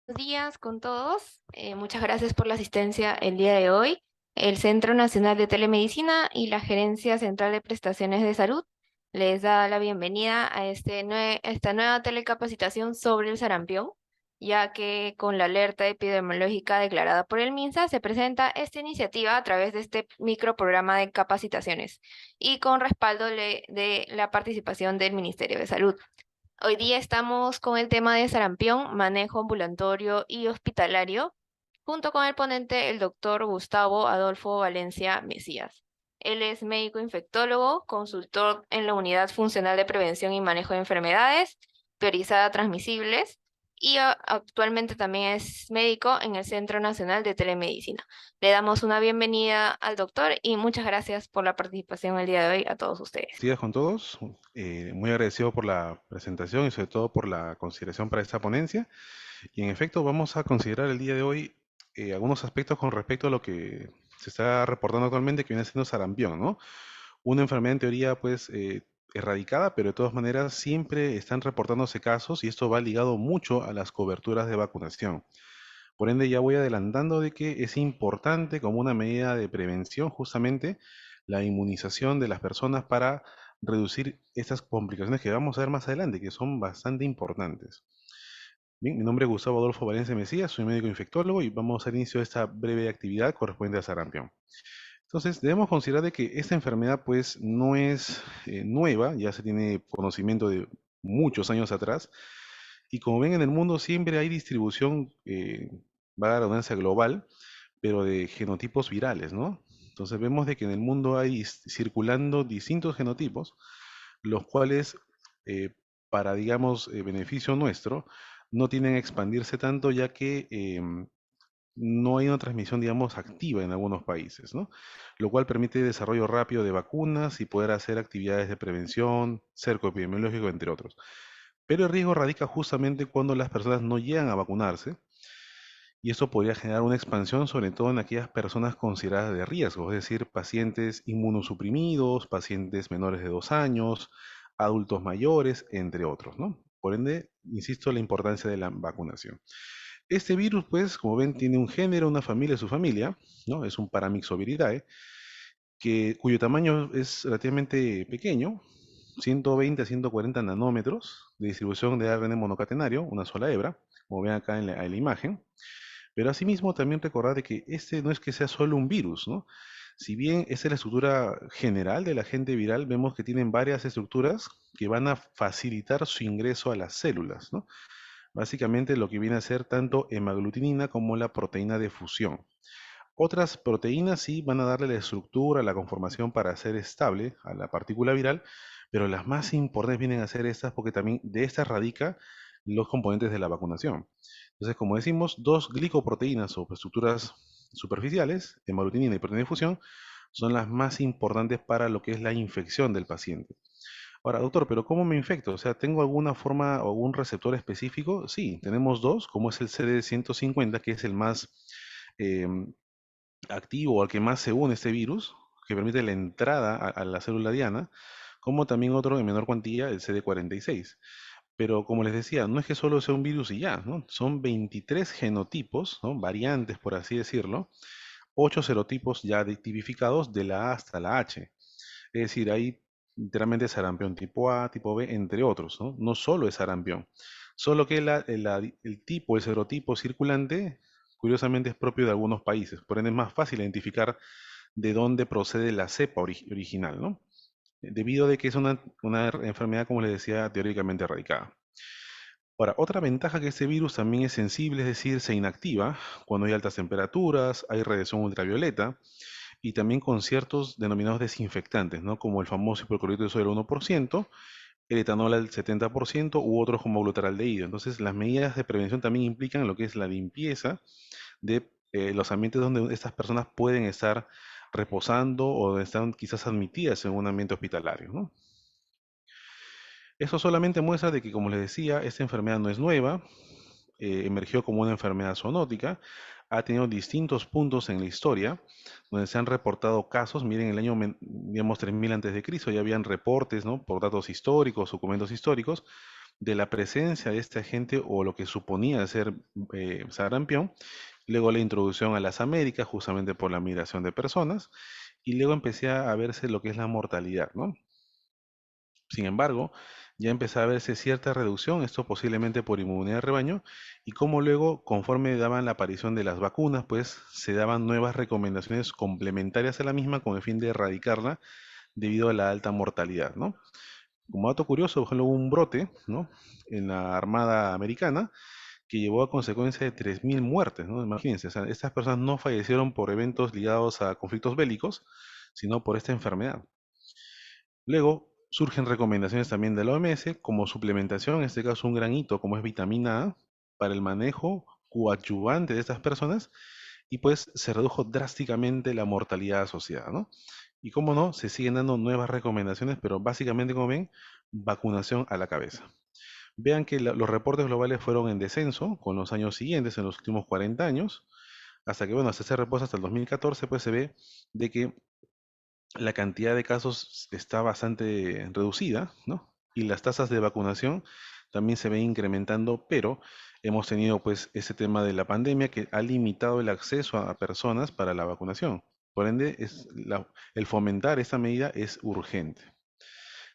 Buenos días con todos. Muchas gracias por la asistencia el día de hoy. El Centro Nacional de Telemedicina y la Gerencia Central de Prestaciones de Salud les da la bienvenida a esta nueva telecapacitación sobre el sarampión, ya que con la alerta epidemiológica declarada por el MINSA se presenta esta iniciativa a través de este microprograma de capacitaciones y con respaldo de la participación del Ministerio de Salud. Hoy día estamos con el tema de sarampión, manejo ambulatorio y hospitalario, junto con el ponente, el doctor Gustavo Adolfo Valencia Mesías. Él es médico infectólogo, consultor en la Unidad Funcional de Prevención y Manejo de Enfermedades, priorizada transmisibles, y actualmente también es médico en el Centro Nacional de Telemedicina. Le damos una bienvenida al doctor y muchas gracias por la participación el día de hoy a todos ustedes. Días con todos. Muy agradecido por la presentación y sobre todo por la consideración para esta ponencia. Y en efecto, vamos a considerar el día de hoy algunos aspectos con respecto a lo que se está reportando actualmente que viene siendo sarampión, ¿no? Una enfermedad en teoría pues erradicada, pero de todas maneras siempre están reportándose casos y esto va ligado mucho a las coberturas de vacunación. Por ende, ya voy adelantando de que es importante como una medida de prevención justamente la inmunización de las personas para reducir estas complicaciones que vamos a ver más adelante, que son bastante importantes. Bien, mi nombre es Gustavo Adolfo Valencia Mesías, soy médico infectólogo y vamos a dar inicio a esta breve actividad correspondiente a sarampión. Entonces, debemos considerar de que esta enfermedad pues no es nueva, ya se tiene conocimiento de muchos años atrás, y como ven en el mundo siempre hay distribución, va a la redundancia global, pero de genotipos virales, ¿no? Entonces vemos de que en el mundo hay circulando distintos genotipos, los cuales, para, digamos, beneficio nuestro, no tienen a expandirse tanto ya que no hay una transmisión, digamos, activa en algunos países, ¿no? Lo cual permite desarrollo rápido de vacunas y poder hacer actividades de prevención, cerco epidemiológico, entre otros. Pero el riesgo radica justamente cuando las personas no llegan a vacunarse y esto podría generar una expansión sobre todo en aquellas personas consideradas de riesgo, es decir, pacientes inmunosuprimidos, pacientes menores de 2 años, adultos mayores, entre otros, ¿no? Por ende, insisto, la importancia de la vacunación. Este virus, pues, como ven, tiene un género, una familia, su familia, ¿no? Es un Paramyxoviridae, cuyo tamaño es relativamente pequeño, 120 a 140 nanómetros de distribución de ARN monocatenario, una sola hebra, como ven acá en la imagen. Pero asimismo también recordar de que este no es que sea solo un virus, ¿no? Si bien esa es la estructura general del agente viral, vemos que tienen varias estructuras que van a facilitar su ingreso a las células, ¿no? Básicamente lo que viene a ser tanto hemaglutinina como la proteína de fusión. Otras proteínas sí van a darle la estructura, la conformación para hacer estable a la partícula viral, pero las más importantes vienen a ser estas porque también de estas radica los componentes de la vacunación. Entonces, como decimos, dos glicoproteínas o estructuras superficiales, hemaglutinina y proteína de fusión, son las más importantes para lo que es la infección del paciente. Ahora, doctor, pero ¿cómo me infecto? O sea, ¿tengo alguna forma o algún receptor específico? Sí, tenemos dos, como es el CD150, que es el más em, activo al que más se une este virus, que permite la entrada a la célula diana, como también otro en menor cuantía, el CD46. Pero como les decía, no es que solo sea un virus y ya, ¿no? Son 23 genotipos, ¿no? Variantes, por así decirlo, 8 serotipos ya tipificados de la A hasta la H. Es decir, hay literalmente sarampión tipo A, tipo B, entre otros, ¿no? No solo es sarampión. Solo que el tipo, el serotipo circulante, curiosamente es propio de algunos países. Por ende es más fácil identificar de dónde procede la cepa original, ¿no? Debido a que es una enfermedad, como les decía, teóricamente erradicada. Ahora, otra ventaja que este virus también es sensible, es decir, se inactiva cuando hay altas temperaturas, hay radiación ultravioleta y también con ciertos denominados desinfectantes, ¿no? Como el famoso hipoclorito de sodio al 1%, el etanol al 70% u otros como glutaraldehído. Entonces, las medidas de prevención también implican lo que es la limpieza de los ambientes donde estas personas pueden estar reposando o están quizás admitidas en un ambiente hospitalario, ¿no? Eso solamente muestra de que, como les decía, esta enfermedad no es nueva, emergió como una enfermedad zoonótica, ha tenido distintos puntos en la historia donde se han reportado casos. Miren, el año, digamos, 3000 antes de Cristo ya habían reportes, ¿no? Por datos históricos, documentos históricos, de la presencia de este agente o lo que suponía ser sarampión, luego la introducción a las Américas justamente por la migración de personas y luego empecé a verse lo que es la mortalidad, ¿no? Sin embargo, ya empezaba a verse cierta reducción, esto posiblemente por inmunidad de rebaño, y como luego, conforme daban la aparición de las vacunas, pues se daban nuevas recomendaciones complementarias a la misma con el fin de erradicarla debido a la alta mortalidad, ¿no? Como dato curioso, por ejemplo, hubo un brote, ¿no? En la Armada Americana que llevó a consecuencia de 3.000 muertes, ¿no? Imagínense, o sea, estas personas no fallecieron por eventos ligados a conflictos bélicos, sino por esta enfermedad. Luego surgen recomendaciones también de la OMS como suplementación, en este caso un gran hito como es vitamina A, para el manejo coadyuvante de estas personas y pues se redujo drásticamente la mortalidad asociada, ¿no? Y como no, se siguen dando nuevas recomendaciones, pero básicamente, como ven, vacunación a la cabeza. Vean que los reportes globales fueron en descenso con los años siguientes, en los últimos 40 años, hasta que, bueno, hasta ese reposo hasta el 2014, pues se ve de que la cantidad de casos está bastante reducida, ¿no? Y las tasas de vacunación también se ven incrementando, pero hemos tenido pues ese tema de la pandemia que ha limitado el acceso a personas para la vacunación. Por ende, el fomentar esta medida es urgente,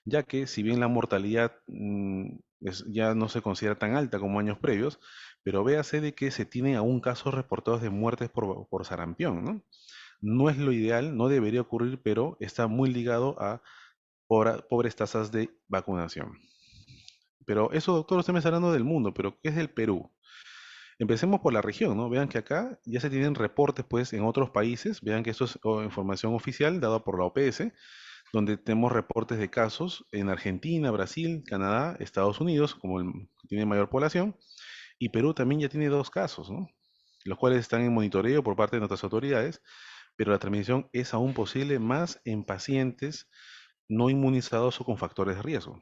ya que si bien la mortalidad ya no se considera tan alta como años previos, pero véase de que se tienen aún casos reportados de muertes por sarampión, ¿no? No es lo ideal, no debería ocurrir, pero está muy ligado a pobres tasas de vacunación. Pero eso, doctor, usted me está hablando del mundo, pero ¿qué es del Perú? Empecemos por la región, ¿no? Vean que acá ya se tienen reportes, pues, en otros países. Vean que esto es información oficial dada por la OPS, donde tenemos reportes de casos en Argentina, Brasil, Canadá, Estados Unidos, como el que tiene mayor población, y Perú también ya tiene 2 casos, ¿no? Los cuales están en monitoreo por parte de nuestras autoridades, pero la transmisión es aún posible más en pacientes no inmunizados o con factores de riesgo.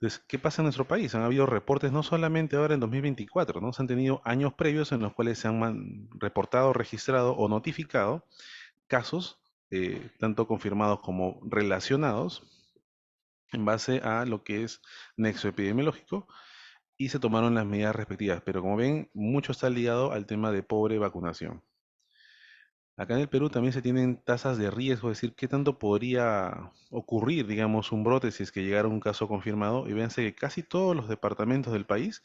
Entonces, ¿qué pasa en nuestro país? Han habido reportes no solamente ahora en 2024, ¿no? Se han tenido años previos en los cuales se han reportado, registrado o notificado casos, tanto confirmados como relacionados, en base a lo que es nexo epidemiológico, y se tomaron las medidas respectivas. Pero como ven, mucho está ligado al tema de pobre vacunación. Acá en el Perú también se tienen tasas de riesgo, es decir, qué tanto podría ocurrir, digamos, un brote si es que llegara un caso confirmado. Y véanse que casi todos los departamentos del país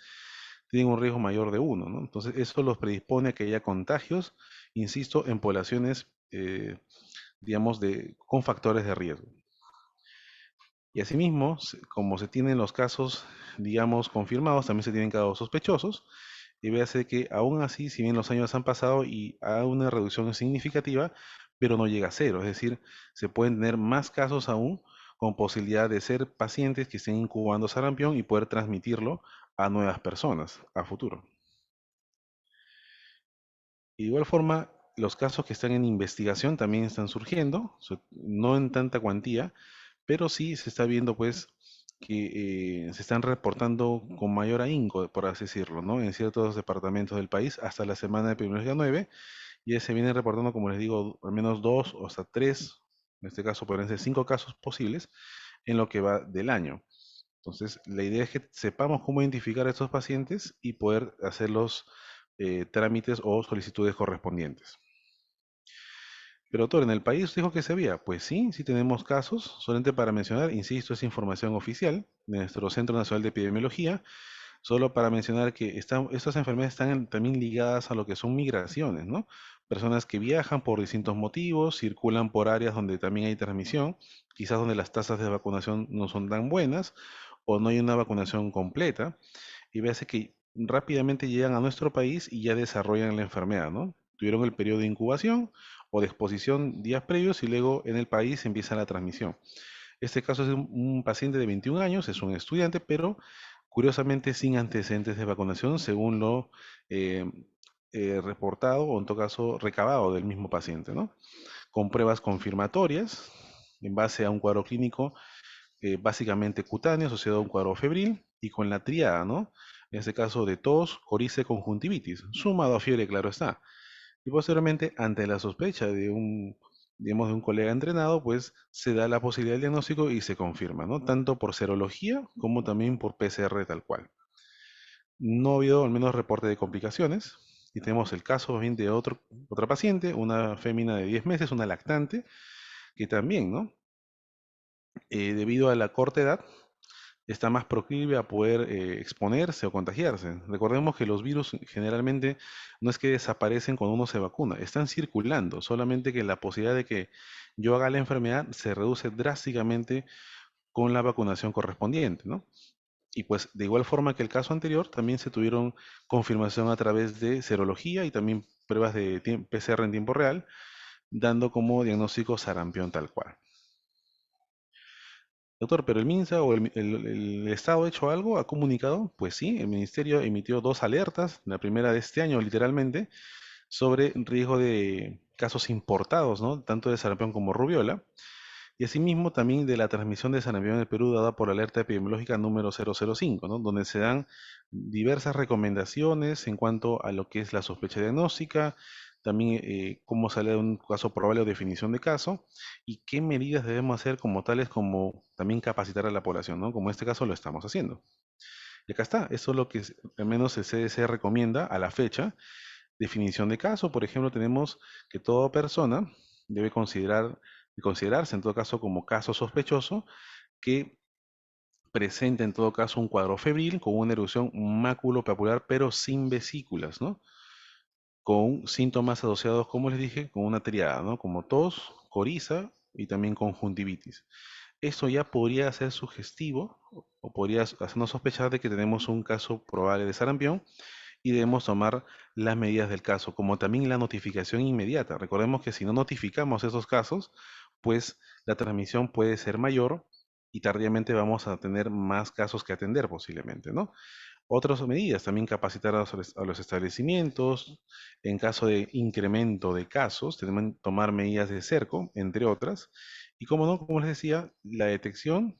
tienen un riesgo mayor de uno, ¿no? Entonces, eso los predispone a que haya contagios, insisto, en poblaciones, digamos, con factores de riesgo. Y asimismo, como se tienen los casos, digamos, confirmados, también se tienen casos sospechosos. Y véase que aún así, si bien los años han pasado y hay una reducción significativa, pero no llega a cero. Es decir, se pueden tener más casos aún con posibilidad de ser pacientes que estén incubando sarampión y poder transmitirlo a nuevas personas a futuro. De igual forma, los casos que están en investigación también están surgiendo, no en tanta cuantía, pero sí se está viendo pues que se están reportando con mayor ahínco, por así decirlo, ¿no? En ciertos departamentos del país hasta la semana de epidemiología 9, ya se vienen reportando, como les digo, al menos 2 o hasta 3, en este caso podrían ser 5 casos posibles en lo que va del año. Entonces, la idea es que sepamos cómo identificar a estos pacientes y poder hacer los trámites o solicitudes correspondientes. Pero doctor, ¿en el país dijo que se había? Pues sí, sí tenemos casos. Solamente para mencionar, insisto, es información oficial de nuestro Centro Nacional de Epidemiología. Solo para mencionar que estas enfermedades están también ligadas a lo que son migraciones, ¿no? Personas que viajan por distintos motivos, circulan por áreas donde también hay transmisión, quizás donde las tasas de vacunación no son tan buenas o no hay una vacunación completa, y veas que rápidamente llegan a nuestro país y ya desarrollan la enfermedad, ¿no? Tuvieron el periodo de incubación o de exposición días previos y luego en el país empieza la transmisión. Este caso es un paciente de 21 años, es un estudiante, pero curiosamente sin antecedentes de vacunación, según lo eh, reportado o en todo caso recabado del mismo paciente, ¿no? Con pruebas confirmatorias en base a un cuadro clínico básicamente cutáneo asociado a un cuadro febril y con la triada, ¿no? En este caso de tos, coriza, conjuntivitis, sumado a fiebre, claro está. Y posteriormente, ante la sospecha de un digamos, de un colega entrenado, pues se da la posibilidad del diagnóstico y se confirma, ¿no? Tanto por serología como también por PCR tal cual. No ha habido al menos reporte de complicaciones. Y tenemos el caso bien de otra paciente, una fémina de 10 meses, una lactante, que también, ¿no? Debido a la corta edad, está más proclive a poder exponerse o contagiarse. Recordemos que los virus generalmente no es que desaparecen cuando uno se vacuna, están circulando, solamente que la posibilidad de que yo haga la enfermedad se reduce drásticamente con la vacunación correspondiente, ¿no? Y pues de igual forma que el caso anterior, también se tuvieron confirmación a través de serología y también pruebas de PCR en tiempo real, dando como diagnóstico sarampión tal cual. Doctor, pero el MINSA o el Estado ha hecho algo, ha comunicado, pues sí, el Ministerio emitió dos alertas, la primera de este año literalmente, sobre riesgo de casos importados, ¿no? Tanto de sarampión como rubiola, y asimismo también de la transmisión de sarampión en el Perú dada por la alerta epidemiológica número 005, ¿no? Donde se dan diversas recomendaciones en cuanto a lo que es la sospecha diagnóstica, también cómo sale de un caso probable o definición de caso, y qué medidas debemos hacer como tales como también capacitar a la población, ¿no? Como en este caso lo estamos haciendo. Y acá está, eso es lo que al menos el CDC recomienda a la fecha. Definición de caso, por ejemplo, tenemos que toda persona debe considerarse en todo caso como caso sospechoso que presenta en todo caso un cuadro febril con una erupción maculopapular pero sin vesículas, ¿no? Con síntomas asociados, como les dije, con una triada, ¿no? Como tos, coriza y también conjuntivitis. Esto ya podría ser sugestivo o podría hacernos sospechar de que tenemos un caso probable de sarampión y debemos tomar las medidas del caso, como también la notificación inmediata. Recordemos que si no notificamos esos casos, pues la transmisión puede ser mayor y tardíamente vamos a tener más casos que atender posiblemente, ¿no? Otras medidas, también capacitar a los establecimientos, en caso de incremento de casos, tenemos que tomar medidas de cerco, entre otras, y como no, como les decía, la detección,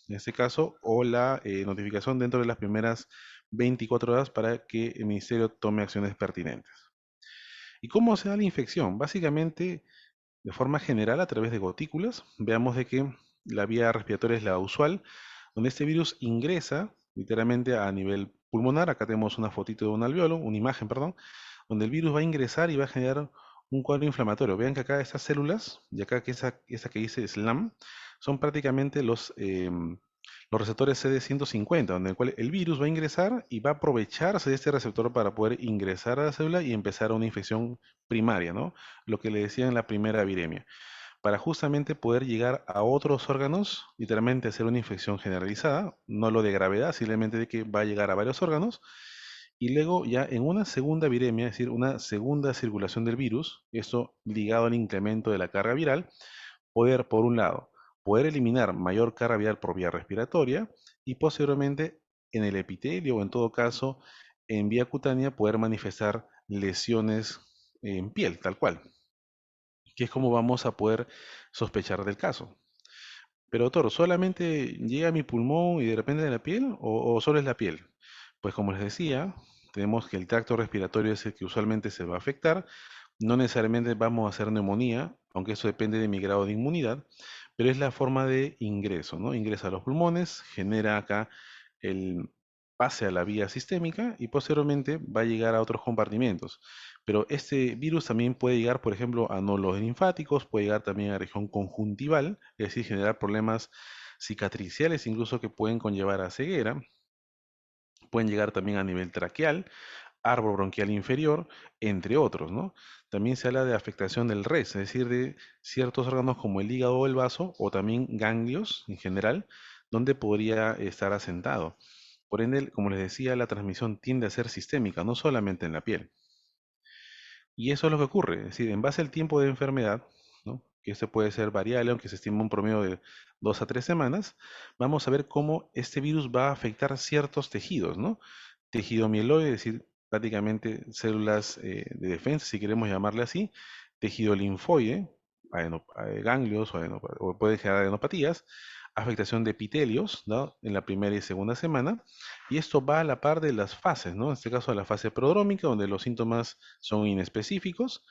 en este caso, o la notificación dentro de las primeras 24 horas para que el ministerio tome acciones pertinentes. ¿Y cómo se da la infección? Básicamente, de forma general, a través de gotículas, veamos de que la vía respiratoria es la usual, donde este virus ingresa literalmente a nivel pulmonar. Acá tenemos una fotito de un alveolo, una imagen, perdón, donde el virus va a ingresar y va a generar un cuadro inflamatorio. Vean que acá estas células, y acá que esa que dice SLAM, son prácticamente los receptores CD150, donde el cual el virus va a ingresar y va a aprovecharse de este receptor para poder ingresar a la célula y empezar una infección primaria, ¿no? Lo que le decían la primera viremia, para justamente poder llegar a otros órganos, literalmente hacer una infección generalizada, no lo de gravedad, simplemente de que va a llegar a varios órganos, y luego ya en una segunda viremia, es decir, una segunda circulación del virus, esto ligado al incremento de la carga viral, poder, por un lado, poder eliminar mayor carga viral por vía respiratoria y posteriormente en el epitelio o en todo caso en vía cutánea poder manifestar lesiones en piel, tal cual, que es como vamos a poder sospechar del caso. Pero doctor, ¿solamente llega a mi pulmón y de repente de la piel o solo es la piel? Pues como les decía, tenemos que el tracto respiratorio es el que usualmente se va a afectar. No necesariamente vamos a hacer neumonía, aunque eso depende de mi grado de inmunidad, pero es la forma de ingreso, ¿no? Ingresa a los pulmones, genera acá el pase a la vía sistémica y posteriormente va a llegar a otros compartimentos. Pero este virus también puede llegar, por ejemplo, a nódulos linfáticos, puede llegar también a la región conjuntival, es decir, generar problemas cicatriciales incluso que pueden conllevar a ceguera, pueden llegar también a nivel traqueal, árbol bronquial inferior, entre otros, ¿no? También se habla de afectación del res, es decir, de ciertos órganos como el hígado o el vaso, o también ganglios en general, donde podría estar asentado. Por ende, como les decía, la transmisión tiende a ser sistémica, no solamente en la piel. Y eso es lo que ocurre, es decir, en base al tiempo de enfermedad, ¿no? Que este puede ser variable, aunque se estima un promedio de 2 a 3 semanas, vamos a ver cómo este virus va a afectar ciertos tejidos, ¿no? Tejido mieloide, es decir, prácticamente células de defensa, si queremos llamarle así, tejido linfoide, ganglios o puede generar adenopatías, afectación de epitelios, ¿no? En la primera y segunda semana, y esto va a la par de las fases, ¿no? En este caso, la fase prodrómica, donde los síntomas son inespecíficos,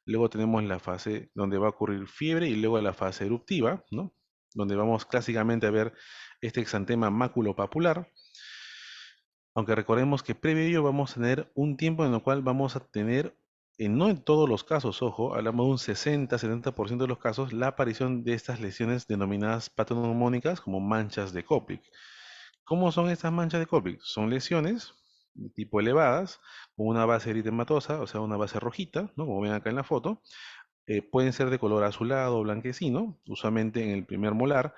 Luego tenemos la fase donde va a ocurrir fiebre y luego la fase eruptiva, ¿no? Donde vamos clásicamente a ver este exantema maculopapular. Aunque recordemos que previo a ello vamos a tener un tiempo en el cual vamos a tener, no en todos los casos, ojo, hablamos de un 60-70% de los casos, la aparición de estas lesiones denominadas patoneumónicas como manchas de Koplik. ¿Cómo son estas manchas de Koplik? Son lesiones de tipo elevadas, con una base eritematosa, o sea, una base rojita, ¿no? Como ven acá en la foto. Pueden ser de color azulado o blanquecino, usualmente en el primer molar,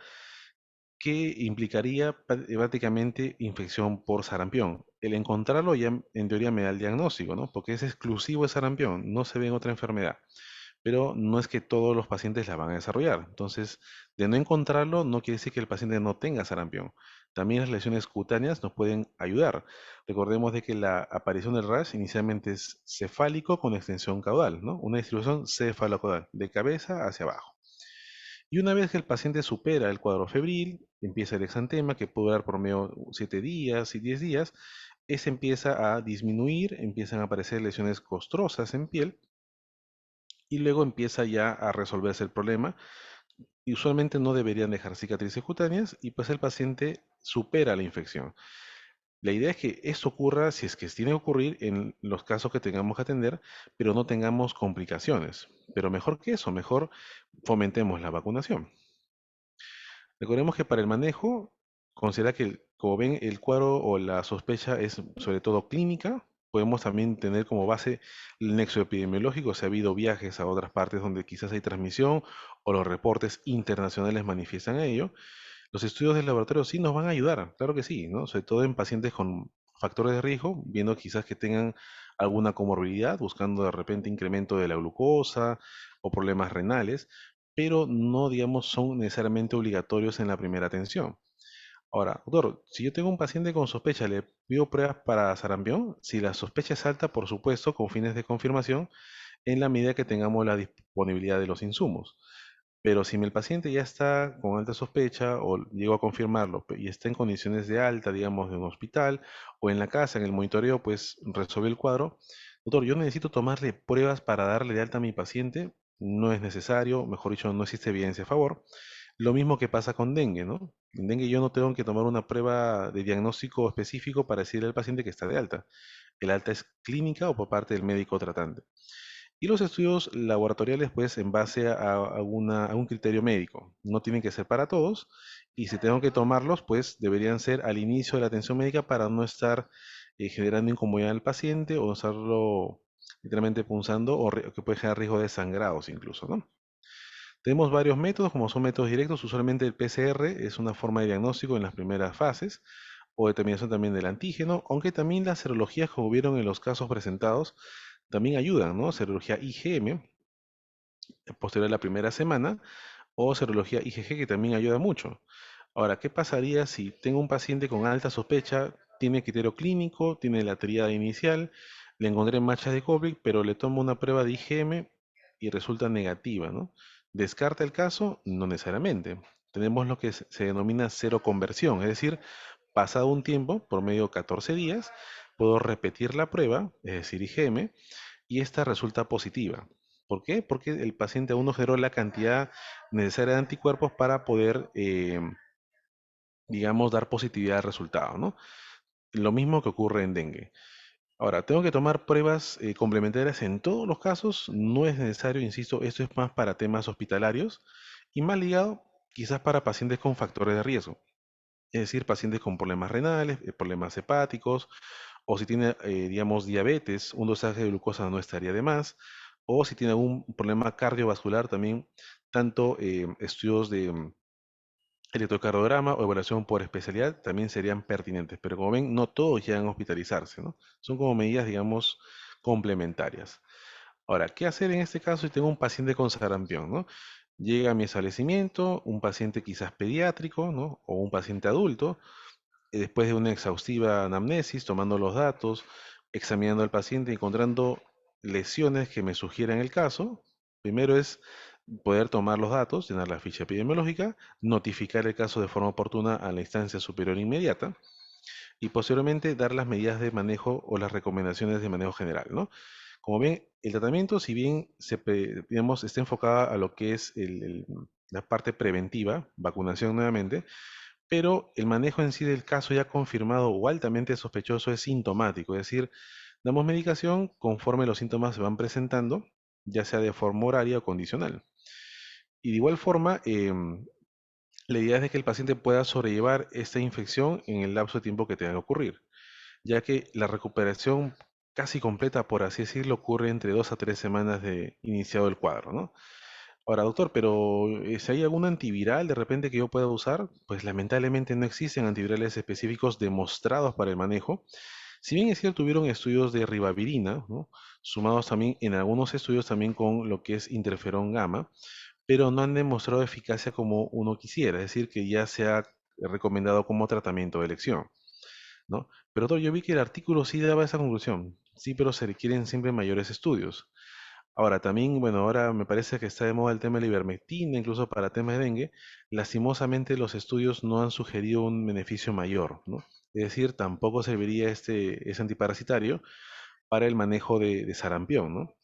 que implicaría prácticamente infección por sarampión. El encontrarlo ya en teoría me da el diagnóstico, ¿no? Porque es exclusivo de sarampión, no se ve en otra enfermedad. Pero no es que todos los pacientes la van a desarrollar. Entonces, de no encontrarlo, no quiere decir que el paciente no tenga sarampión. También las lesiones cutáneas nos pueden ayudar. Recordemos de que la aparición del rash inicialmente es cefálico con extensión caudal, ¿no? Una distribución cefalocaudal, de cabeza hacia abajo. Y una vez que el paciente supera el cuadro febril, empieza el exantema, que puede durar por medio 7 días y 10 días, ese empieza a disminuir, empiezan a aparecer lesiones costrosas en piel y luego empieza ya a resolverse el problema. Y usualmente no deberían dejar cicatrices cutáneas y pues el paciente supera la infección. La idea es que esto ocurra, si es que tiene que ocurrir, en los casos que tengamos que atender, pero no tengamos complicaciones. Pero mejor que eso, mejor fomentemos la vacunación. Recordemos que para el manejo, considera que, como ven, el cuadro o la sospecha es sobre todo clínica. Podemos también tener como base el nexo epidemiológico, si ha habido viajes a otras partes donde quizás hay transmisión o los reportes internacionales manifiestan ello. Los estudios del laboratorio sí nos van a ayudar, claro que sí, ¿no? Sobre todo en pacientes con factores de riesgo, viendo quizás que tengan alguna comorbilidad, buscando de repente incremento de la glucosa o problemas renales, pero no, digamos, son necesariamente obligatorios en la primera atención. Ahora, doctor, si yo tengo un paciente con sospecha, ¿le pido pruebas para sarampión? Si la sospecha es alta, por supuesto, con fines de confirmación, en la medida que tengamos la disponibilidad de los insumos. Pero si el paciente ya está con alta sospecha o llego a confirmarlo y está en condiciones de alta, digamos, de un hospital o en la casa, en el monitoreo, pues resuelve el cuadro. Doctor, yo necesito tomarle pruebas para darle de alta a mi paciente. No es necesario, mejor dicho, no existe evidencia a favor. Lo mismo que pasa con dengue, ¿no? En dengue yo no tengo que tomar una prueba de diagnóstico específico para decirle al paciente que está de alta. El alta es clínica o por parte del médico tratante. Y los estudios laboratoriales, pues, en base a un criterio médico. No tienen que ser para todos. Y si tengo que tomarlos, pues, deberían ser al inicio de la atención médica para no estar generando incomodidad al paciente o estarlo literalmente punzando o que puede generar riesgo de sangrados incluso, ¿no? Tenemos varios métodos, como son métodos directos. Usualmente el PCR es una forma de diagnóstico en las primeras fases o determinación también del antígeno, aunque también las serologías, como vieron en los casos presentados, también ayudan, ¿no? Serología IgM, posterior a la primera semana, o serología IgG, que también ayuda mucho. Ahora, ¿qué pasaría si tengo un paciente con alta sospecha, tiene criterio clínico, tiene la tríada inicial, le encontré manchas de COVID, pero le tomo una prueba de IgM y resulta negativa, ¿no? ¿Descarta el caso? No necesariamente. Tenemos lo que se denomina cero conversión, es decir, pasado un tiempo, por medio de 14 días, puedo repetir la prueba, es decir, IgM, y esta resulta positiva. ¿Por qué? Porque el paciente aún no generó la cantidad necesaria de anticuerpos para poder, digamos, dar positividad al resultado, ¿no? Lo mismo que ocurre en dengue. Ahora, tengo que tomar pruebas complementarias en todos los casos, no es necesario, insisto, esto es más para temas hospitalarios y más ligado quizás para pacientes con factores de riesgo, es decir, pacientes con problemas renales, problemas hepáticos, o si tiene, digamos, diabetes, un dosaje de glucosa no estaría de más, o si tiene algún problema cardiovascular también, tanto estudios de electrocardiograma o evaluación por especialidad también serían pertinentes, pero como ven, no todos llegan a hospitalizarse, ¿no? Son como medidas, digamos, complementarias. Ahora, ¿qué hacer en este caso si tengo un paciente con sarampión, ¿no? Llega a mi establecimiento, un paciente quizás pediátrico, ¿no? O un paciente adulto, después de una exhaustiva anamnesis, tomando los datos, examinando al paciente, encontrando lesiones que me sugieran el caso. Primero es poder tomar los datos, llenar la ficha epidemiológica, notificar el caso de forma oportuna a la instancia superior inmediata y posteriormente dar las medidas de manejo o las recomendaciones de manejo general, ¿no? Como ven, el tratamiento, si bien digamos, está enfocado a lo que es la parte preventiva, vacunación nuevamente, pero el manejo en sí del caso ya confirmado o altamente sospechoso es sintomático, es decir, damos medicación conforme los síntomas se van presentando, ya sea de forma horaria o condicional. Y de igual forma, la idea es de que el paciente pueda sobrellevar esta infección en el lapso de tiempo que tenga que ocurrir, ya que la recuperación casi completa, por así decirlo, ocurre entre 2 a 3 semanas de iniciado el cuadro, ¿no? Ahora, doctor, pero si hay algún antiviral de repente que yo pueda usar, pues lamentablemente no existen antivirales específicos demostrados para el manejo. Si bien es cierto, tuvieron estudios de ribavirina, ¿no? Sumados también en algunos estudios también con lo que es interferón gamma, pero no han demostrado eficacia como uno quisiera, es decir, que ya se ha recomendado como tratamiento de elección, ¿no? Pero doctor, yo vi que el artículo sí daba esa conclusión, sí, pero se requieren siempre mayores estudios. Ahora, también, bueno, ahora me parece que está de moda el tema de la ivermectina, incluso para temas de dengue. Lastimosamente, los estudios no han sugerido un beneficio mayor, ¿no? Es decir, tampoco serviría ese antiparasitario para el manejo de sarampión, ¿no?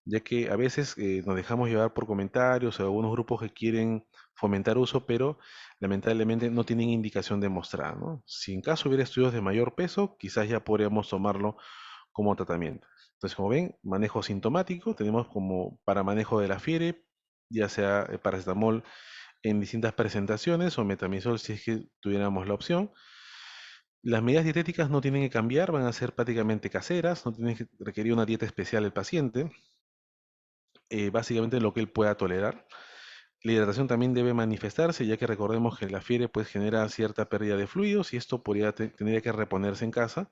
Ya que a veces nos dejamos llevar por comentarios o algunos grupos que quieren fomentar uso, pero lamentablemente no tienen indicación demostrada, ¿no? Si en caso hubiera estudios de mayor peso, quizás ya podríamos tomarlo como tratamiento. Entonces, como ven, manejo sintomático, tenemos como para manejo de la fiebre, ya sea paracetamol en distintas presentaciones o metamizol si es que tuviéramos la opción. Las medidas dietéticas no tienen que cambiar, van a ser prácticamente caseras, no tiene que requerir una dieta especial el paciente, básicamente lo que él pueda tolerar. La hidratación también debe manifestarse, ya que recordemos que la fiebre pues genera cierta pérdida de fluidos y esto tendría que reponerse en casa,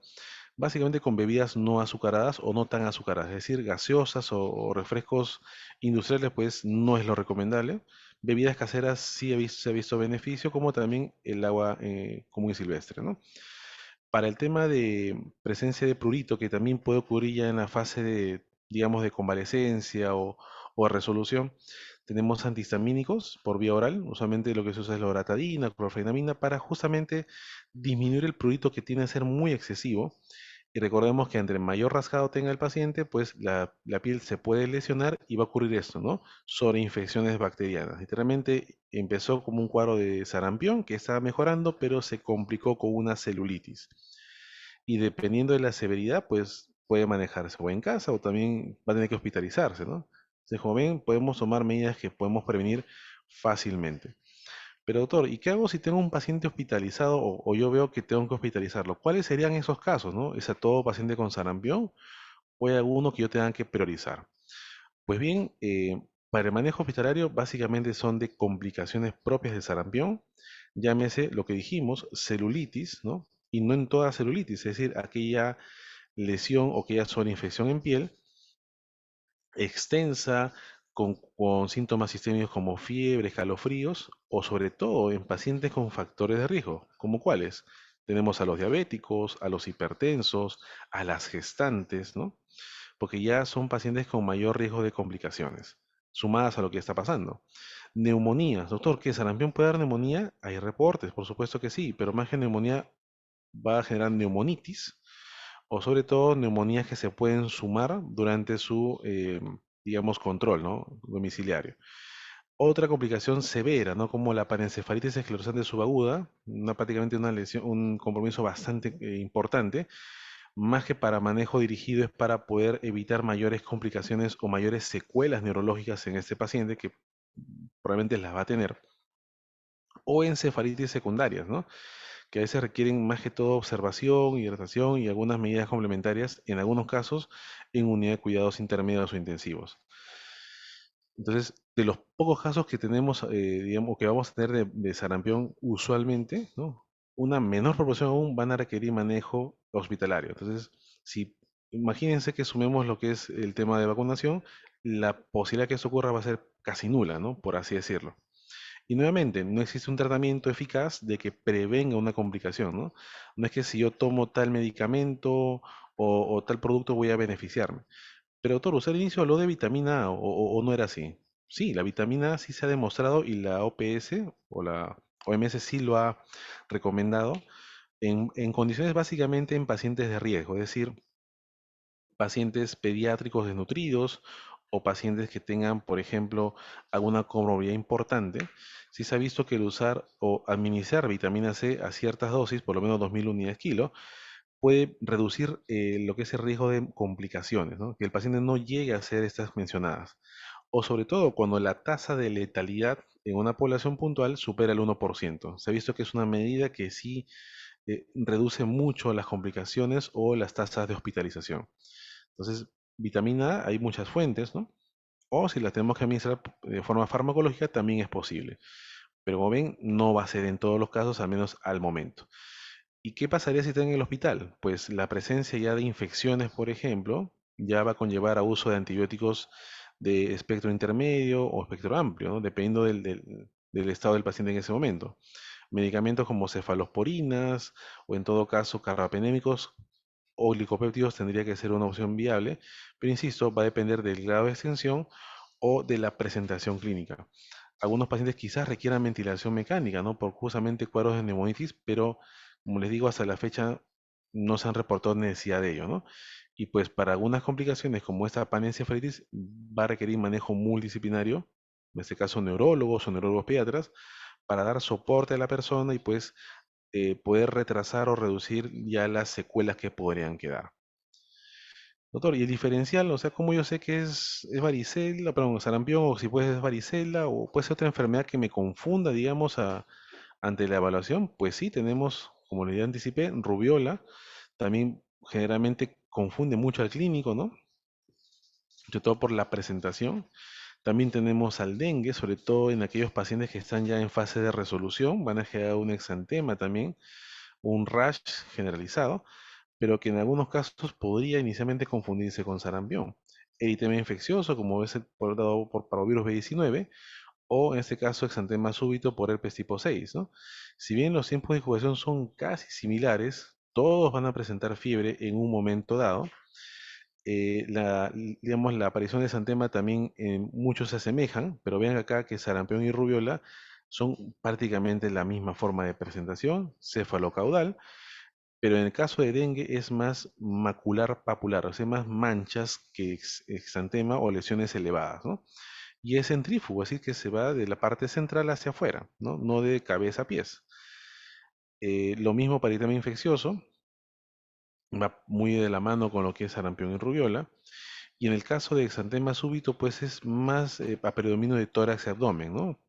básicamente con bebidas no azucaradas o no tan azucaradas, es decir, gaseosas o refrescos industriales pues no es lo recomendable. Bebidas caseras sí se ha visto beneficio, como también el agua común y silvestre, ¿no? Para el tema de presencia de prurito, que también puede ocurrir ya en la fase de, digamos, de convalecencia o resolución, tenemos antihistamínicos por vía oral, usualmente lo que se usa es la loratadina, clorfenamina, para justamente disminuir el prurito que tiene a ser muy excesivo. Y recordemos que entre mayor rasgado tenga el paciente, pues la piel se puede lesionar y va a ocurrir esto, ¿no? Sobre infecciones bacterianas. Literalmente empezó como un cuadro de sarampión que estaba mejorando, pero se complicó con una celulitis. Y dependiendo de la severidad, pues puede manejarse o en casa o también va a tener que hospitalizarse, ¿no? Entonces, como ven, podemos tomar medidas que podemos prevenir fácilmente. Pero doctor, ¿y qué hago si tengo un paciente hospitalizado o yo veo que tengo que hospitalizarlo? ¿Cuáles serían esos casos, no? ¿Es a todo paciente con sarampión o hay alguno que yo tenga que priorizar? Pues bien, para el manejo hospitalario básicamente son de complicaciones propias de sarampión, llámese lo que dijimos, celulitis, ¿no? Y no en toda celulitis, es decir, aquella lesión o aquella sola infección en piel extensa, con síntomas sistémicos como fiebre, escalofríos, o sobre todo en pacientes con factores de riesgo, como cuáles. Tenemos a los diabéticos, a los hipertensos, a las gestantes, ¿no? Porque ya son pacientes con mayor riesgo de complicaciones, sumadas a lo que está pasando. Neumonías, doctor, ¿qué sarampión puede dar neumonía? Hay reportes, por supuesto que sí, pero más que neumonía va a generar neumonitis o sobre todo neumonías que se pueden sumar durante su, digamos, control, ¿no? Domiciliario. Otra complicación severa, ¿no? Como la parencefalitis esclerosante subaguda, prácticamente una lesión, un compromiso bastante importante, más que para manejo dirigido es para poder evitar mayores complicaciones o mayores secuelas neurológicas en este paciente que probablemente las va a tener, o encefalitis secundarias, ¿no? Que a veces requieren más que todo observación, hidratación y algunas medidas complementarias, en algunos casos, en unidad de cuidados intermedios o intensivos. Entonces, de los pocos casos que tenemos, digamos, que vamos a tener de sarampión usualmente, ¿no? Una menor proporción aún van a requerir manejo hospitalario. Entonces, si imagínense que sumemos lo que es el tema de vacunación, la posibilidad que eso ocurra va a ser casi nula, ¿no? Por así decirlo. Y nuevamente, no existe un tratamiento eficaz de que prevenga una complicación, ¿no? No es que si yo tomo tal medicamento o tal producto voy a beneficiarme. Pero doctor, usted al inicio habló de vitamina A o no era así. Sí, la vitamina A sí se ha demostrado y la OPS o la OMS sí lo ha recomendado en condiciones básicamente en pacientes de riesgo, es decir, pacientes pediátricos desnutridos o pacientes que tengan, por ejemplo, alguna comorbilidad importante, sí se ha visto que el usar o administrar vitamina C a ciertas dosis, por lo menos 2000 unidades kilo, puede reducir lo que es el riesgo de complicaciones, ¿no? Que el paciente no llegue a hacer estas mencionadas. O sobre todo cuando la tasa de letalidad en una población puntual supera el 1%. Se ha visto que es una medida que sí reduce mucho las complicaciones o las tasas de hospitalización. Entonces, vitamina A hay muchas fuentes, ¿no? O si las tenemos que administrar de forma farmacológica, también es posible. Pero como ven, no va a ser en todos los casos, al menos al momento. ¿Y qué pasaría si están en el hospital? Pues la presencia ya de infecciones, por ejemplo, ya va a conllevar a uso de antibióticos de espectro intermedio o espectro amplio, ¿no? Dependiendo del estado del paciente en ese momento. Medicamentos como cefalosporinas o en todo caso carbapenémicos o glicopéptidos tendría que ser una opción viable, pero insisto, va a depender del grado de extensión o de la presentación clínica. Algunos pacientes quizás requieran ventilación mecánica, ¿no? Por justamente cuadros de neumonitis, pero como les digo, hasta la fecha no se han reportado necesidad de ello, ¿no? Y pues para algunas complicaciones como esta panencefalitis va a requerir manejo multidisciplinario, en este caso neurólogos o neurólogos pediatras, para dar soporte a la persona y pues poder retrasar o reducir ya las secuelas que podrían quedar. Doctor, y el diferencial, o sea, ¿cómo yo sé que es varicela, perdón, sarampión, o si puede ser varicela, o puede ser otra enfermedad que me confunda, digamos, ante la evaluación? Pues sí, tenemos, como le anticipé, rubiola, también generalmente confunde mucho al clínico, ¿no? Sobre todo por la presentación. También tenemos al dengue, sobre todo en aquellos pacientes que están ya en fase de resolución, van a generar un exantema también, un rash generalizado, pero que en algunos casos podría inicialmente confundirse con sarampión. Eritema infeccioso, como es por, dado por parvovirus B19, o en este caso exantema súbito por herpes tipo 6, ¿no? Si bien los tiempos de incubación son casi similares, todos van a presentar fiebre en un momento dado. Digamos, la aparición de exantema también en muchos se asemejan, pero vean acá que sarampión y rubiola son prácticamente la misma forma de presentación, cefalocaudal, pero en el caso de dengue es más macular papular, o sea, más manchas que exantema o lesiones elevadas, ¿no? Y es centrífugo, así que se va de la parte central hacia afuera, ¿no? No de cabeza a pies. Lo mismo para el tema infeccioso, va muy de la mano con lo que es sarampión y rubiola. Y en el caso de exantema súbito, pues es más a predominio de tórax y abdomen, ¿no?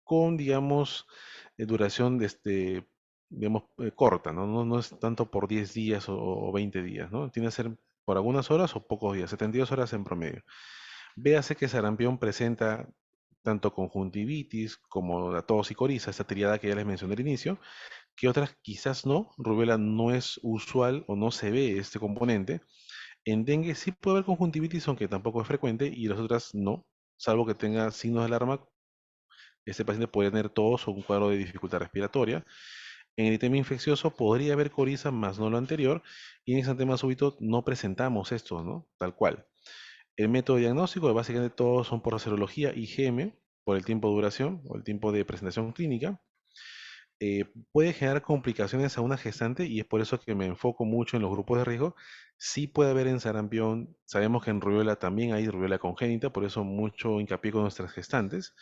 Con, digamos, duración de digamos, corta, ¿no? No es tanto por 10 días o 20 días, ¿no? Tiene que ser por algunas horas o pocos días, 72 horas en promedio. Véase que sarampión presenta tanto conjuntivitis como la tos y coriza, esta triada que ya les mencioné al inicio, que otras quizás no. Rubela no es usual o no se ve este componente. En dengue sí puede haber conjuntivitis, aunque tampoco es frecuente, y las otras no, salvo que tenga signos de alarma. Este paciente podría tener tos o un cuadro de dificultad respiratoria. En el tema infeccioso podría haber coriza, más no lo anterior, y en exantema súbito no presentamos esto, ¿no? Tal cual. El método diagnóstico, básicamente todos son por serología IgM, por el tiempo de duración o el tiempo de presentación clínica. Puede generar complicaciones a una gestante y es por eso que me enfoco mucho en los grupos de riesgo. Sí puede haber en sarampión, sabemos que en rubiola también hay rubiola congénita, por eso mucho hincapié con nuestras gestantes.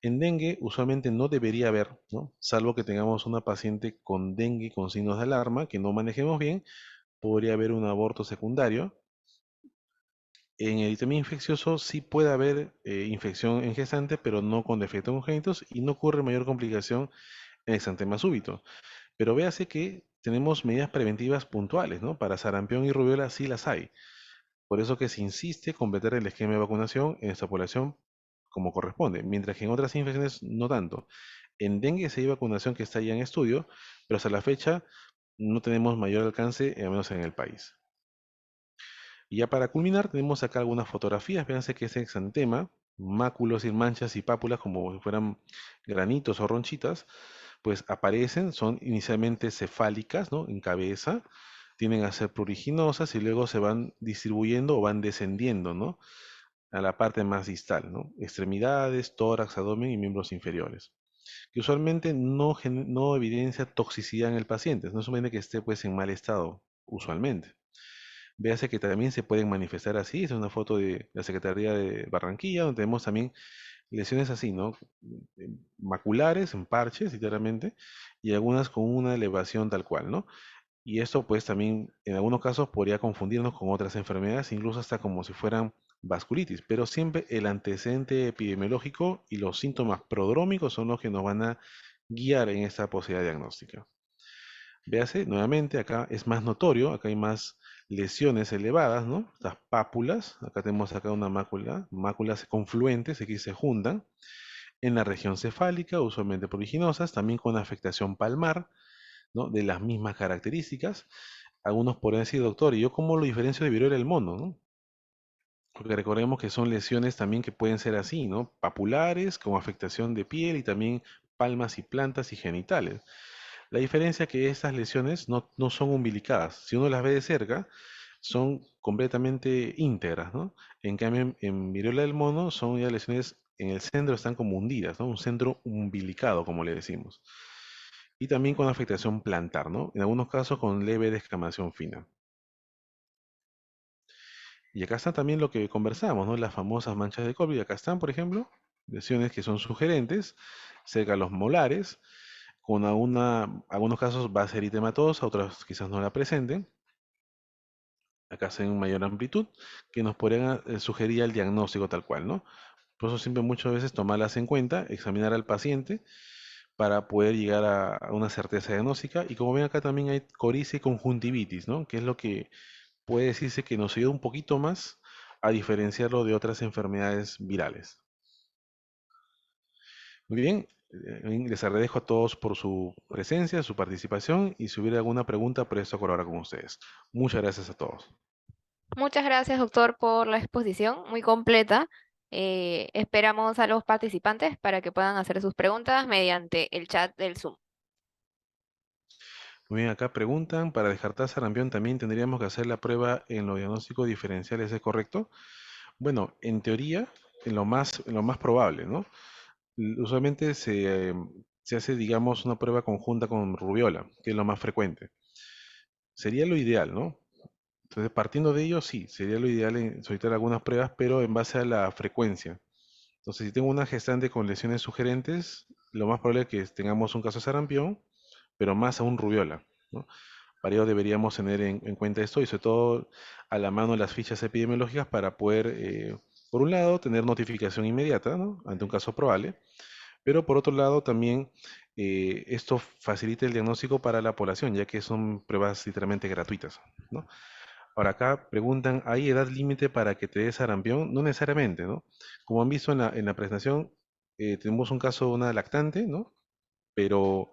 En dengue usualmente no debería haber, ¿no? Salvo que tengamos una paciente con dengue con signos de alarma que no manejemos bien, podría haber un aborto secundario. En el tema infeccioso sí puede haber infección en gestante, pero no con defectos congénitos y no ocurre mayor complicación en exantema súbito. Pero véase que tenemos medidas preventivas puntuales, ¿no? Para sarampión y rubiola sí las hay. Por eso que se insiste en completar el esquema de vacunación en esta población como corresponde, mientras que en otras infecciones no tanto. En dengue sí hay vacunación que está ya en estudio, pero hasta la fecha no tenemos mayor alcance, al menos en el país. Y ya para culminar, tenemos acá algunas fotografías. Fíjense que es exantema, máculos y manchas y pápulas como si fueran granitos o ronchitas, pues aparecen, son inicialmente cefálicas, ¿no? En cabeza, tienden a ser pruriginosas y luego se van distribuyendo o van descendiendo, ¿no? A la parte más distal, ¿no? Extremidades, tórax, abdomen y miembros inferiores. Que usualmente no evidencia toxicidad en el paciente, no es un paciente que esté pues en mal estado, usualmente. Véase que también se pueden manifestar así. Es una foto de la Secretaría de Barranquilla, donde tenemos también lesiones así, ¿no? Maculares, en parches, literalmente, y algunas con una elevación tal cual, ¿no? Y esto pues también en algunos casos podría confundirnos con otras enfermedades, incluso hasta como si fueran vasculitis, pero siempre el antecedente epidemiológico y los síntomas prodrómicos son los que nos van a guiar en esta posibilidad diagnóstica. Véase, nuevamente, acá es más notorio, acá hay más lesiones elevadas, ¿no? Estas pápulas, acá tenemos acá una mácula, máculas confluentes, aquí se juntan, en la región cefálica, usualmente pruriginosas, también con afectación palmar, ¿no? De las mismas características. Algunos podrían decir, doctor, ¿y yo cómo lo diferencio de viruela del mono, ¿no? Porque recordemos que son lesiones también que pueden ser así, ¿no? Papulares, con afectación de piel y también palmas y plantas y genitales. La diferencia es que estas lesiones no son umbilicadas. Si uno las ve de cerca, son completamente íntegras, ¿no? En cambio, en viruela del mono son ya lesiones en el centro, están como hundidas, ¿no? Un centro umbilicado, como le decimos. Y también con afectación plantar, ¿no? En algunos casos con leve descamación fina. Y acá está también lo que conversamos, ¿no? Las famosas manchas de COVID. Acá están, por ejemplo, lesiones que son sugerentes, cerca de los molares, con algunos casos va a ser eritematosa, otros quizás no la presenten. Acá se en mayor amplitud, que nos podrían sugerir el diagnóstico tal cual, ¿no? Por eso siempre muchas veces tomarlas en cuenta, examinar al paciente para poder llegar a una certeza diagnóstica. Y como ven acá también hay coricia y conjuntivitis, ¿no? Que es lo que puede decirse que nos ayuda un poquito más a diferenciarlo de otras enfermedades virales. Muy bien, les agradezco a todos por su presencia, su participación y si hubiera alguna pregunta, presto a colaborar con ustedes. Muchas gracias a todos. Muchas gracias, doctor, por la exposición muy completa. Esperamos a los participantes para que puedan hacer sus preguntas mediante el chat del Zoom. Muy bien, acá preguntan, para descartar sarampión también tendríamos que hacer la prueba en los diagnósticos diferenciales, ¿es correcto? Bueno, en teoría, en lo más probable, ¿no? Usualmente se hace, digamos, una prueba conjunta con rubiola, que es lo más frecuente. Sería lo ideal, ¿no? Entonces, partiendo de ello, sí, sería lo ideal en solicitar algunas pruebas, pero en base a la frecuencia. Entonces, si tengo una gestante con lesiones sugerentes, lo más probable es que tengamos un caso de sarampión, pero más aún rubiola, ¿no? Para ello deberíamos tener en cuenta esto y sobre todo a la mano las fichas epidemiológicas para poder, por un lado, tener notificación inmediata, ¿no? Ante un caso probable, pero por otro lado también esto facilita el diagnóstico para la población, ya que son pruebas literalmente gratuitas, ¿no? Ahora acá preguntan, ¿hay edad límite para que te dé sarampión? No necesariamente, ¿no? Como han visto en la presentación, tenemos un caso de una lactante, ¿no? Pero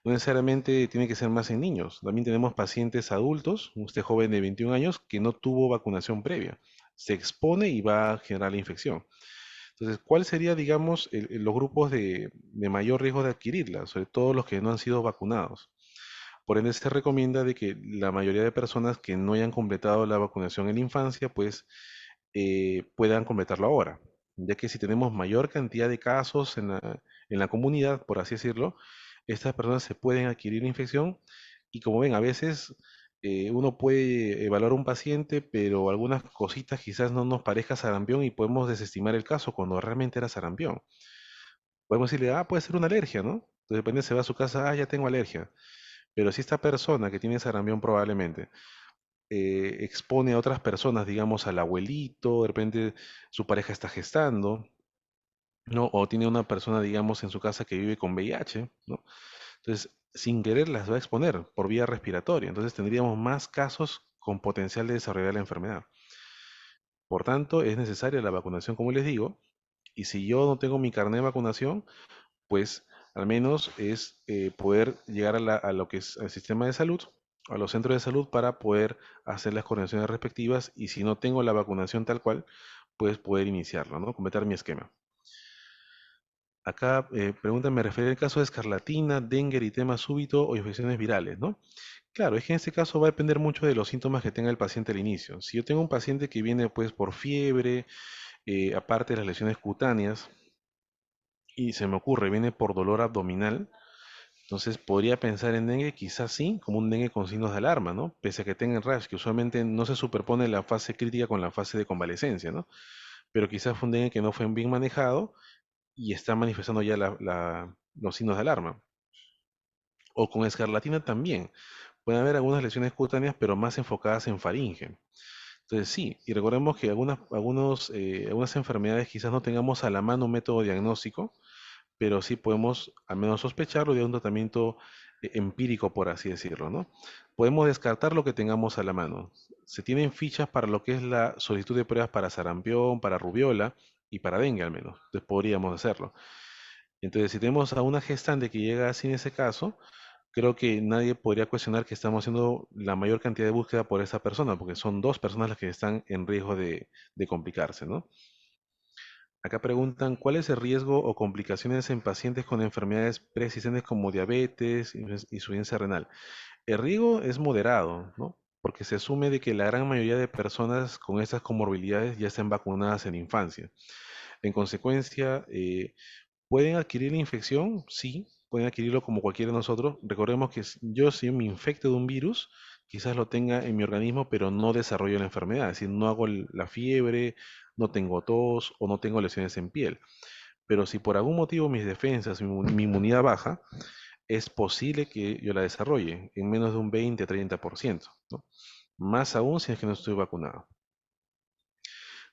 no necesariamente tiene que ser más en niños. También tenemos pacientes adultos, usted joven de 21 años, que no tuvo vacunación previa. Se expone y va a generar la infección. Entonces, ¿cuál sería, digamos, los grupos de mayor riesgo de adquirirla? Sobre todo los que no han sido vacunados. Por ende, se recomienda de que la mayoría de personas que no hayan completado la vacunación en la infancia, pues puedan completarlo ahora. Ya que si tenemos mayor cantidad de casos en la comunidad, por así decirlo, estas personas se pueden adquirir la infección y como ven, a veces uno puede evaluar un paciente, pero algunas cositas quizás no nos parezca sarampión y podemos desestimar el caso cuando realmente era sarampión. Podemos decirle, puede ser una alergia, ¿no? Entonces, depende, se va a su casa, ya tengo alergia. Pero si esta persona que tiene sarampión probablemente expone a otras personas, digamos al abuelito, de repente su pareja está gestando, ¿no? O tiene una persona, digamos, en su casa que vive con VIH, ¿no? Entonces, sin querer las va a exponer por vía respiratoria. Entonces, tendríamos más casos con potencial de desarrollar la enfermedad. Por tanto, es necesaria la vacunación, como les digo, y si yo no tengo mi carnet de vacunación, pues al menos es poder llegar a lo que es el sistema de salud, a los centros de salud para poder hacer las coordinaciones respectivas y si no tengo la vacunación tal cual, pues poder iniciarlo, ¿no? Completar mi esquema. Acá preguntan, me refiero al caso de escarlatina, dengue, eritema súbito o infecciones virales, ¿no? Claro, es que en este caso va a depender mucho de los síntomas que tenga el paciente al inicio. Si yo tengo un paciente que viene pues por fiebre, aparte de las lesiones cutáneas, y se me ocurre, viene por dolor abdominal, Entonces podría pensar en dengue, quizás sí, como un dengue con signos de alarma, ¿no? Pese a que tenga rash, que usualmente no se superpone la fase crítica con la fase de convalecencia, ¿no? Pero quizás fue un dengue que no fue bien manejado y está manifestando ya los signos de alarma. O con escarlatina también. Pueden haber algunas lesiones cutáneas, pero más enfocadas en faringe. Entonces sí, y recordemos que algunas enfermedades quizás no tengamos a la mano un método diagnóstico, pero sí podemos al menos sospecharlo de un tratamiento empírico, por así decirlo, ¿no? Podemos descartar lo que tengamos a la mano. Se tienen fichas para lo que es la solicitud de pruebas para sarampión, para rubiola y para dengue al menos. Entonces podríamos hacerlo. Entonces, si tenemos a una gestante que llega así en ese caso, creo que nadie podría cuestionar que estamos haciendo la mayor cantidad de búsqueda por esa persona, porque son dos personas las que están en riesgo de complicarse, ¿no? Acá preguntan, ¿cuál es el riesgo o complicaciones en pacientes con enfermedades preexistentes como diabetes, insuficiencia renal? El riesgo es moderado, ¿no? Porque se asume de que la gran mayoría de personas con estas comorbilidades ya están vacunadas en infancia. En consecuencia, ¿pueden adquirir la infección? Sí, pueden adquirirlo como cualquiera de nosotros. Recordemos que yo si me infecto de un virus, quizás lo tenga en mi organismo, pero no desarrollo la enfermedad. Es decir, no hago la fiebre, no tengo tos o no tengo lesiones en piel. Pero si por algún motivo mis defensas, mi inmunidad baja, es posible que yo la desarrolle en menos de un 20 a 30%, ¿no? Más aún si es que no estoy vacunado.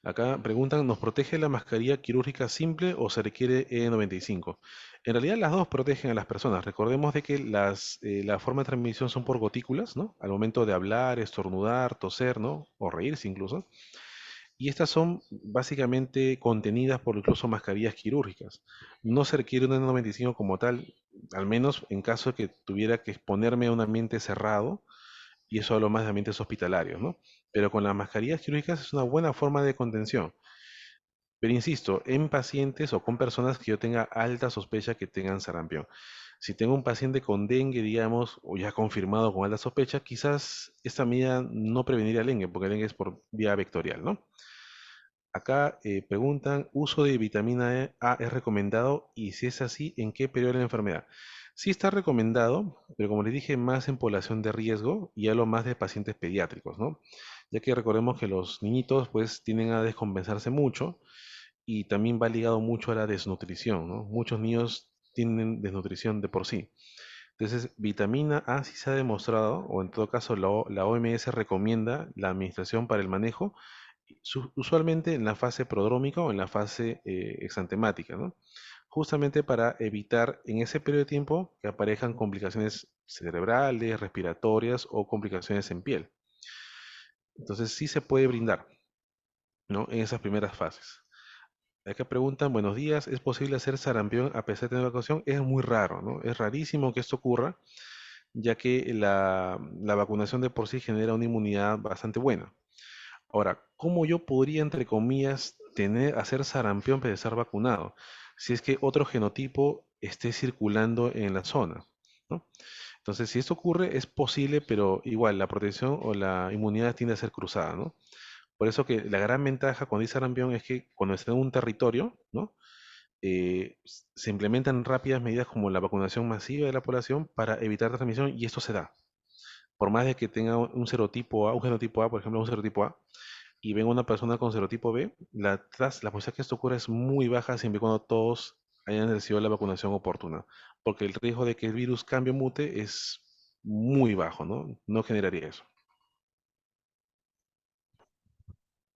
Acá preguntan, ¿nos protege la mascarilla quirúrgica simple o se requiere N95? En realidad las dos protegen a las personas. Recordemos de que la forma de transmisión son por gotículas, ¿no? Al momento de hablar, estornudar, toser, ¿no? O reírse incluso. Y estas son básicamente contenidas por incluso mascarillas quirúrgicas. No se requiere un N95 como tal, al menos en caso de que tuviera que exponerme a un ambiente cerrado, y eso hablo más de ambientes hospitalarios, ¿no? Pero con las mascarillas quirúrgicas es una buena forma de contención. Pero insisto, en pacientes o con personas que yo tenga alta sospecha que tengan sarampión. Si tengo un paciente con dengue, digamos, o ya confirmado con alta sospecha, quizás esta medida no preveniría el dengue, porque el dengue es por vía vectorial, ¿no? Acá preguntan, ¿uso de vitamina A es recomendado? Y si es así, ¿en qué periodo de la enfermedad? Sí está recomendado, pero como les dije, más en población de riesgo y hablo más de pacientes pediátricos, ¿no? Ya que recordemos que los niñitos pues tienden a descompensarse mucho y también va ligado mucho a la desnutrición, ¿no? Muchos niños tienen desnutrición de por sí. Entonces, vitamina A sí se ha demostrado, o en todo caso la OMS recomienda la administración para el manejo, usualmente en la fase prodrómica o en la fase exantemática, ¿no? Justamente para evitar en ese periodo de tiempo que aparezcan complicaciones cerebrales, respiratorias o complicaciones en piel. Entonces, sí se puede brindar, ¿no? En esas primeras fases. Acá preguntan, buenos días, ¿es posible hacer sarampión a pesar de tener vacunación? Es muy raro, ¿no? Es rarísimo que esto ocurra, ya que la vacunación de por sí genera una inmunidad bastante buena. Ahora, ¿cómo yo podría, entre comillas, hacer sarampión pese a estar vacunado? Si es que otro genotipo esté circulando en la zona, ¿no? Entonces, si esto ocurre, es posible, pero igual la protección o la inmunidad tiende a ser cruzada, ¿no? Por eso que la gran ventaja cuando hay sarampión es que cuando está en un territorio, ¿no? Se implementan rápidas medidas como la vacunación masiva de la población para evitar la transmisión y esto se da. Por más de que tenga un serotipo A, un genotipo A, por ejemplo, un serotipo A, y venga una persona con serotipo B, la posibilidad que esto ocurra es muy baja siempre y cuando todos hayan recibido la vacunación oportuna, porque el riesgo de que el virus cambie o mute es muy bajo, ¿no? No generaría eso.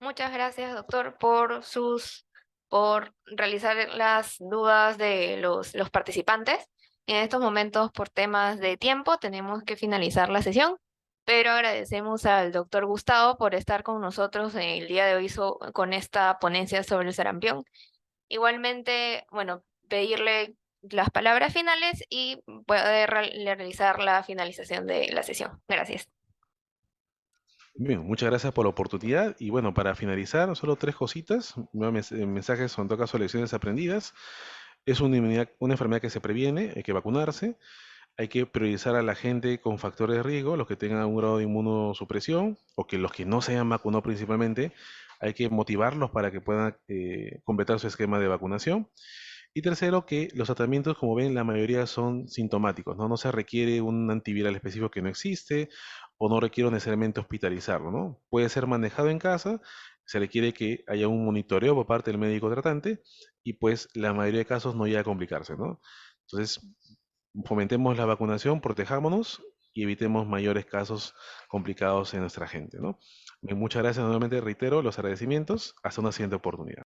Muchas gracias, doctor, por realizar las dudas de los participantes. En estos momentos, por temas de tiempo, tenemos que finalizar la sesión, pero agradecemos al doctor Gustavo por estar con nosotros el día de hoy con esta ponencia sobre el sarampión. Igualmente, bueno, pedirle las palabras finales y poder realizar la finalización de la sesión. Gracias. Bien, muchas gracias por la oportunidad. Y bueno, para finalizar, solo tres cositas, mensajes son en todo caso lecciones aprendidas. Es una enfermedad que se previene, hay que vacunarse. Hay que priorizar a la gente con factores de riesgo, los que tengan un grado de inmunosupresión o que los que no se hayan vacunado principalmente, hay que motivarlos para que puedan completar su esquema de vacunación. Y tercero, que los tratamientos, como ven, la mayoría son sintomáticos, ¿no? No se requiere un antiviral específico que no existe o no requiere necesariamente hospitalizarlo, ¿no? Puede ser manejado en casa, se requiere que haya un monitoreo por parte del médico tratante y pues la mayoría de casos no llega a complicarse, ¿no? Entonces, fomentemos la vacunación, protejámonos y evitemos mayores casos complicados en nuestra gente, ¿no? Muchas gracias nuevamente, reitero los agradecimientos. Hasta una siguiente oportunidad.